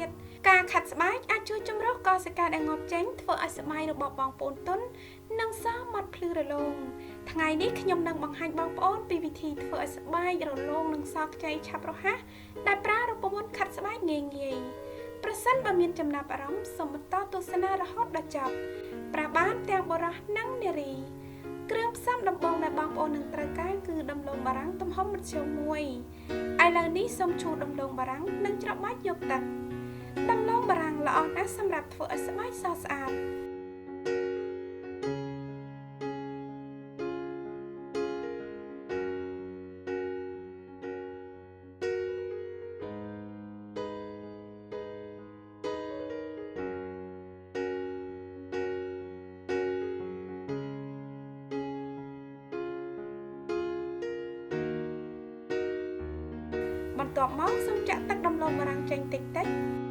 ទៀតការខាត់ស្បែកអាចជួយជំរុះកោសិកាដែលងាប់ចេញធ្វើឲ្យស្បែករបស់បងប្អូនទុននិងសមត់ភ្លឺរលោងថ្ងៃនេះខ្ញុំនឹងបង្ហាញបងប្អូនពីវិធីធ្វើឲ្យស្បែករលោងនិងសខ្ចីឆាប់រហ័សដែលប្រើរូបមន្តខាត់ស្បែកងាយៗប្រសិនបើមានចំណាប់អារម្មណ៍សូមបន្តទស្សនារហូតដល់ចប់ប្រើបានទាំងបុរសនិងនារីគ្រឿងផ្សំដំបូងដែលបងប្អូននឹងត្រូវការគឺដំឡូងបារាំងទំហំមធ្យម1ឥឡូវនេះសូមឆូតដំឡូងបារាំងនិងច្របាច់យកទឹកដំឡូងបារាំងល្អណាស់សម្រាប់ធ្វើឲ្យស្បែកសស្អាតបន្ទាប់មកសូមចាក់ទឹកដំឡូងបារាំងចេញតិចៗ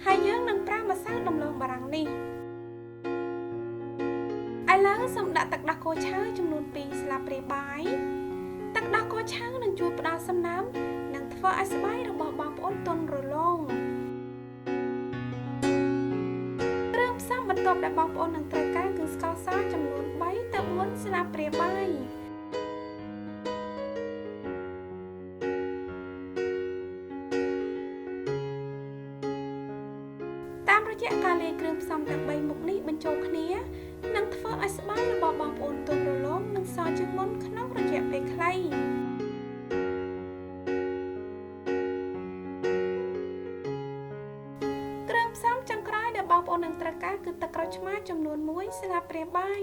ហើយយើងនឹងប្រើម្សៅដំឡូងបារាំងនេះឥឡូវសូមដាក់ទឹកដោះគោឆៅចំនួន2ស្លាបព្រាបាយទឹកដោះគោឆៅនឹងជួយផ្ដល់សំណើមនិងធ្វើឲ្យស្បែករបស់បងប្អូនទន់រលោងបន្ទាប់ដែលបងប្អូននឹងត្រូវការគឺស្ករសចំនួន3ទៅ4ស្លាបព្រាបាយតាមរយៈការលាយគ្រឿងផ្សំទាំង3មុខនេះបញ្ចូលគ្នានឹងធ្វើឲ្យស្បែករបស់បងប្អូនទន់រលោងនិងសជាងមុនក្នុងរយៈពេលខ្លីបងប្អូននឹងត្រូវការគឺទឹកក្រូចឆ្មាចំនួន1ស្លាបព្រាបាយ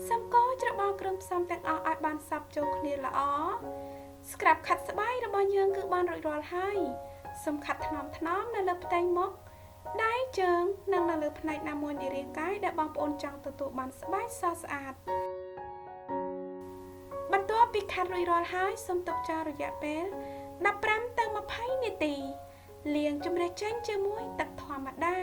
សូមកូរច្របល់គ្រឿងផ្សំទាំងអស់ឲ្យបានសព្វចូលគ្នាល្អស្ក្រាប់ខាត់ស្បែករបស់យើងគឺបានរួចរាល់ហើយសូមខាត់ថ្នមៗនៅលើផ្ទៃមុខដៃជើងនិងនៅលើផ្នែកណាមួយនៃរាងកាយដែលបងប្អូនចង់ទទួលបានស្បែកសស្អាតបន្ទាប់ពីខាត់រួចរាល់ហើយសូមទុកចោលរយៈពេល15ទៅ20នាទីលាងជម្រះចេញជាមួយទឹកធម្មតា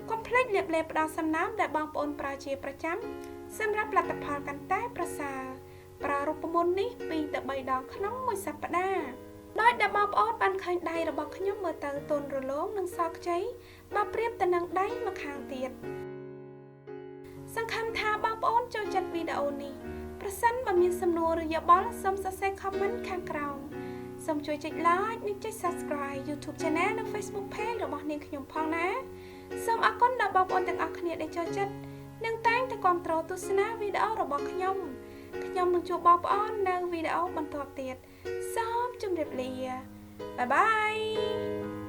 កុំភ្លេចលាបឡេផ្ដល់សំណើមដែលបងប្អូនប្រើជាប្រចាំសម្រាប់លទ្ធផលកាន់តែប្រសើរប្រើរូបមន្តនេះ2ទៅ3ដងក្នុងមួយសប្តាហ៍ដោយដែលបងប្អូនបានឃើញដៃរបស់ខ្ញុំមើលទៅទន់រលោងនិងសខ្ចីបើប្រៀបទៅនឹងដៃម្ខាងទៀតសង្ឃឹមថាបងប្អូនចូលចិត្តវីដេអូនេះប្រសិនបើមានសំណួរឬយោបល់សូមសរសេរ comment ខាងក្រោមសូមជួយចុច like និងចុច subscribe YouTube Channel និង Facebook Page របស់នាងខ្ញុំផងណាសូមអរគុណដល់បងប្អូនទាំងអស់គ្នាដែលចូលចិត្តនិងតែងតែគាំទ្រទស្សនាវីដេអូរបស់ខ្ញុំនឹងជួបបងប្អូននៅវីដេអូបន្តទៀតសូមជម្រាបលាបាយបាយ